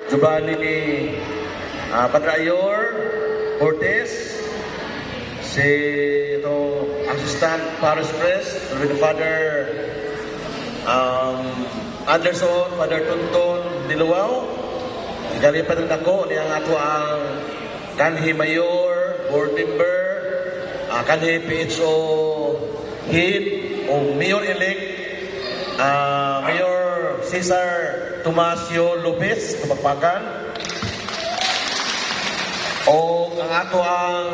Jubali ni Padre Ayor Cortez, si Assistant Parish Priest, Reverend Father Anderson, Father Tonton Diluwaw, gali pa rin ako niyang ato ang kanhi Mayor, Board Member, kanhi PHO Head o Mayor-elect, Mayor Cesar Tomasio Lopez, Kapagpakan, o ang ato ang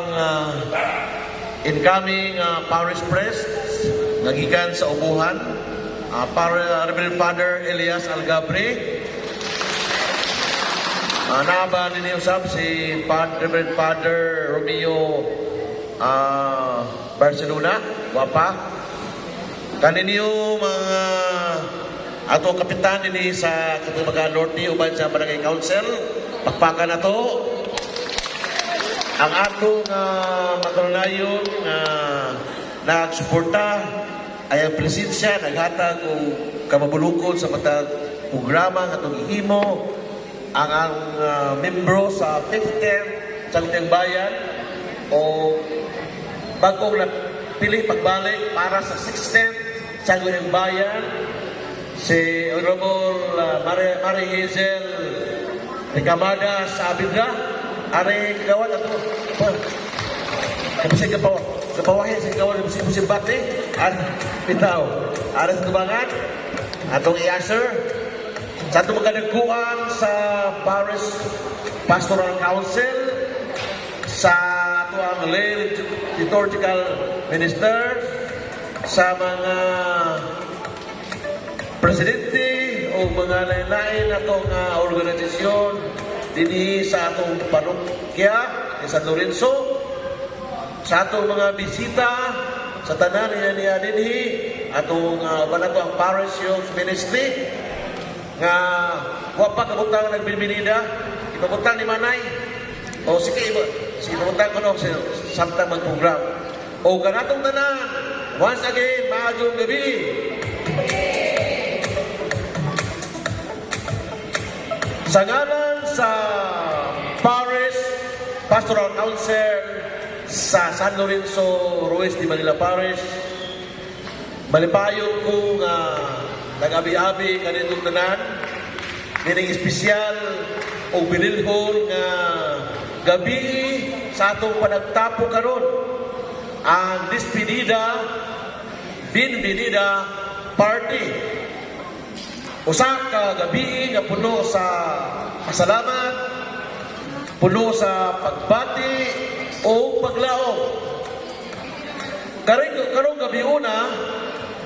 incoming Parish Priest, nagikan sa Ubuhan, Reverend Father Elias Algabre, naba ninyo usab si Reverend Father Romeo Barcelona, wapa. Kaninyo mga ato kapitan nini sa Katibagan Norte uban sa Barangay Council, pakpakan na to. Ang atong magkanayon nagsuporta ay ang presensya, naghatag o kamabulukod sa matag programa nga itong ihimo ang membro sa 15th Sangguniang Bayan o bagong napili pagbalik para sa 16th Sangguniang Bayan, si Honorable Mary Hazel Recamada sa Abidra. Ari kagawad ato. Kapag kapawahin sa kagawad ng musim bati, at pitaw. Ari sa tubangan, atong i-answer. Sa atong magkadagkuhan sa Parish Pastoral Council, sa ato ang lay liturgical minister, sa mga presidente o mga lain-lain atong organisasyon dinhi sa atong parokya sa San Lorenzo, sa atong mga bisita sa tanan niya dinhi atong banato ang Parish Youth Ministry nga wa pa kabutang nagbibinida, ipabutang ni Manay o sige ipabutang ko no sa samtang mag-program o kanatong tanan. Once again, maadong gabi. Sa ngalan sa Parish Pastoral Council sa San Lorenzo Ruiz de Manila Parish, malipayon ko nga nag-abi-abi kanitong tanan, nining espesyal o binilhon nga gabi sa atong panagtapo karon ang Bienvenida Party. Usa ka gabi nga puno sa pasalamat, puno sa pagbati o paglaom. Karong gabi una,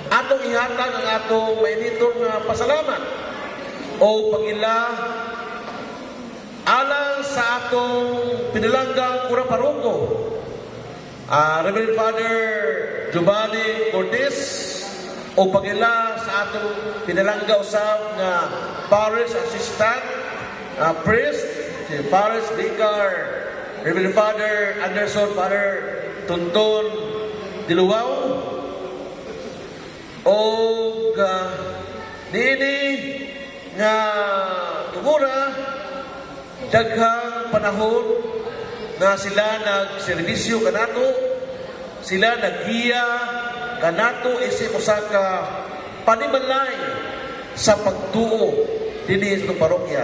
atong ihatag ang atong mainitong pasalamat o pagila alang sa atong pinalanggang kuraparoko, Reverend Father Jubali Cortez, o pagila sa atong pinalangga usab nga Parish Assistant Priest, si Parish Vicar Reverend Father Anderson, Father Tonton Diluwaw, o nini nga tungura daghang panahon na sila nagserbisyo kanato, sila naggiya kanato isip usa ka panimalay sa pagtuo dinhi sa parokya.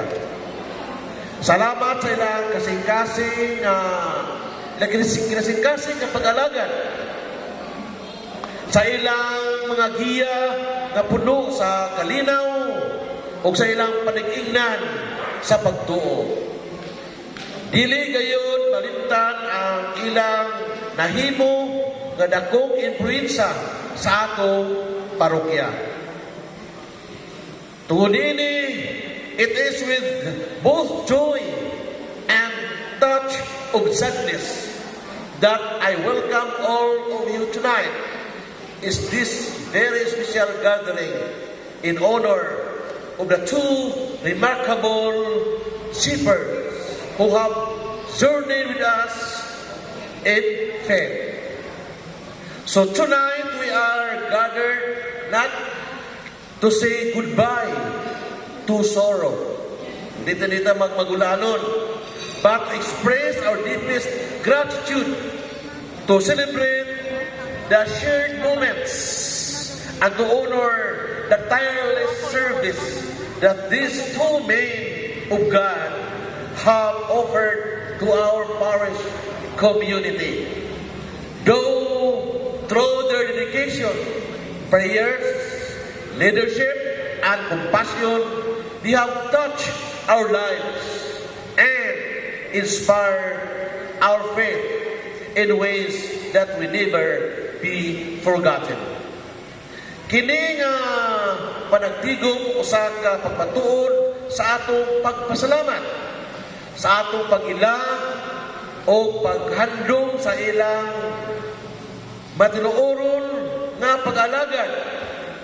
Salamat sa ilang kasing-kasing kinasing-kasing nga pag-alagad sa ilang mga giya nga puno sa kalinaw o sa ilang panig-ingnan sa pagtuo. Dili gayon malimtan ang ilang nahimo nga dakong influensya sa atong parokya. Tungod ini, it is with both joy and touch of sadness that I welcome all of you tonight. Is this very special gathering in honor of the two remarkable shepherds who have journeyed with us in faith. So tonight we are gathered not to say goodbye to sorrow, Dito magmagulanon. But express our deepest gratitude to celebrate the shared moments and to honor the tireless service that these two men of God have offered to our parish community. Though through their dedication, prayers, leadership, and compassion, they have touched our lives and inspired our faith in ways that will never be forgotten. Kining panagtigom usa ka pagpatuon sa atong pagpasalamat, sa atong pag-ila o paghandom sa ilang matinuoron nga pag-alagad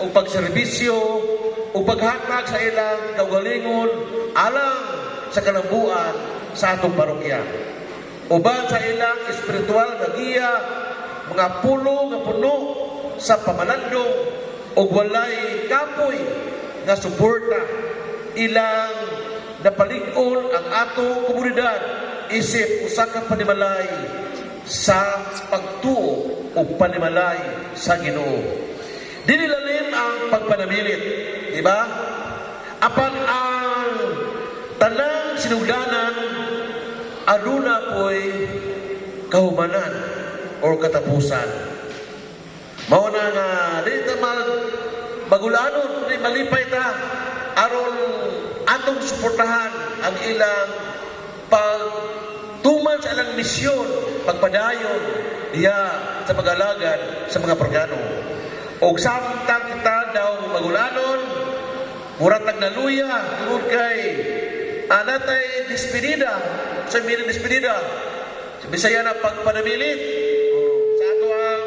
o pagserbisyo o paghatag sa ilang kaugalingon alang sa kalambuan sa atong parokya. Uban sa ilang espiritual nga giya, mga pulo nga puno sa pamalandong o walay kapoy nga suporta ilang napalig-on ang atong komunidad isip usa ka panimalay sa pagtuo o panimalay sa Ginoo. Dinilalim ang pagpanamilit, di ba? Apan ang tanang sinugdanan aduna po'y kahumanan o katapusan. Mao na nga dito magulanon kundi malipay ta aron atong suportahan ang ilang pagtuman sa ilang misyon, pagpadayon diya sa pag-alagad sa mga pargano. Og samtang kita daw magulanon, muratag naluya tungod kay anatay despedida, sa mini despedida. Sa Bisaya na pagpanamilit sa ato ang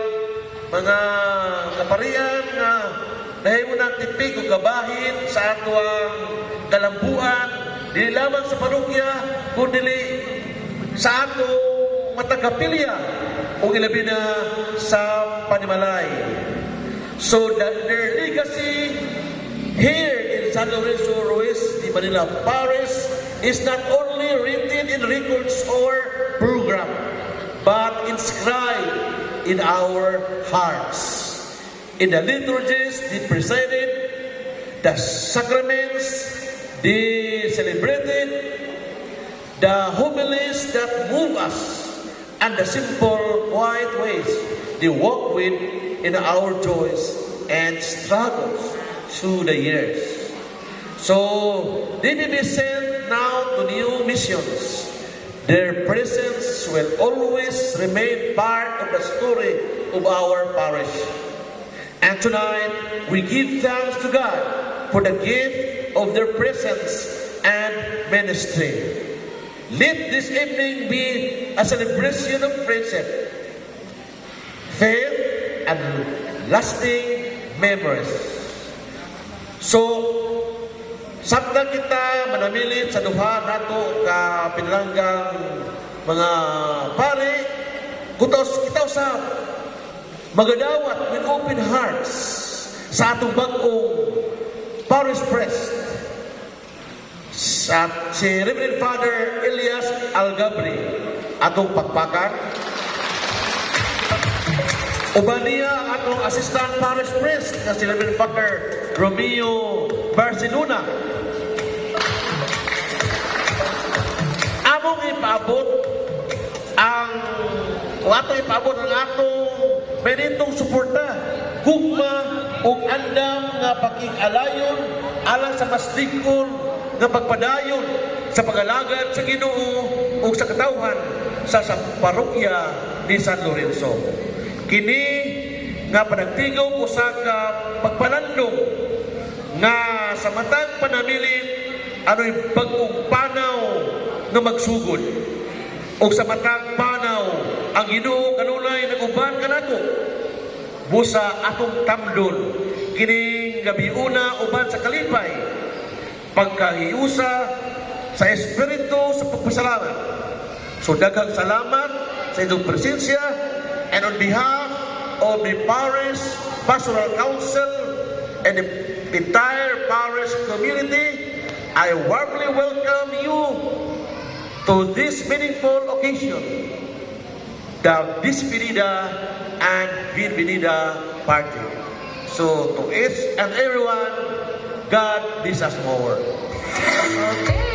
mga kaparian nga nahimo ng tipig o kabahin sa ato ang kalambuan, dili lamang sa parokya, kundi sa ato matagapilya o ilabi na sa panimalay. So that their legacy here in San Lorenzo Ruiz de Manila Parish is not only written in records or program, but inscribed in our hearts. In the liturgies, they presided, the sacraments, they celebrated, the homilies that move us, and the simple, quiet ways they walk with in our joys and struggles through the years. So, they may be sent now to new missions. Their presence will always remain part of the story of our parish. And tonight, we give thanks to God for the gift of their presence and ministry. Let this evening be a celebration of friendship, faith, and lasting memories. So, sabta kita manamilit sa duha nato ka pinalanggang mga pare, kita usab magadawat with open hearts sa atong bag-ong parish priest sa si Reverend Father Elias Algabri atong pagpakan. Uban niya atong assistant parish priest na si Reverend Father Romeo Barcelona. Among ipaabot ang atong menitong suporta, gugma ug andam nga pakig-alayon alang sa mas digkol nga pagpadayon sa pag-alagad sa Ginoo ug sa katawhan sa parokya ni San Lorenzo. Kini nga panagtigaw usa ka pagpalandong nga sa matang panamilit ano'y bag-ong panaw nga magsugod. O sa matang panaw ang Ginoo kanunay naguban kanato busa atong tamdon kini gabiuna uban sa kalipay pagkahiusa sa espiritu sa pagpasalamat. So daghang salamat sa inyong presensya. And on behalf of the Parish Pastoral Council and the entire parish community, I warmly welcome you to this meaningful occasion, the Despedida and Bienvenida party. So to each and everyone, God bless us more. Okay.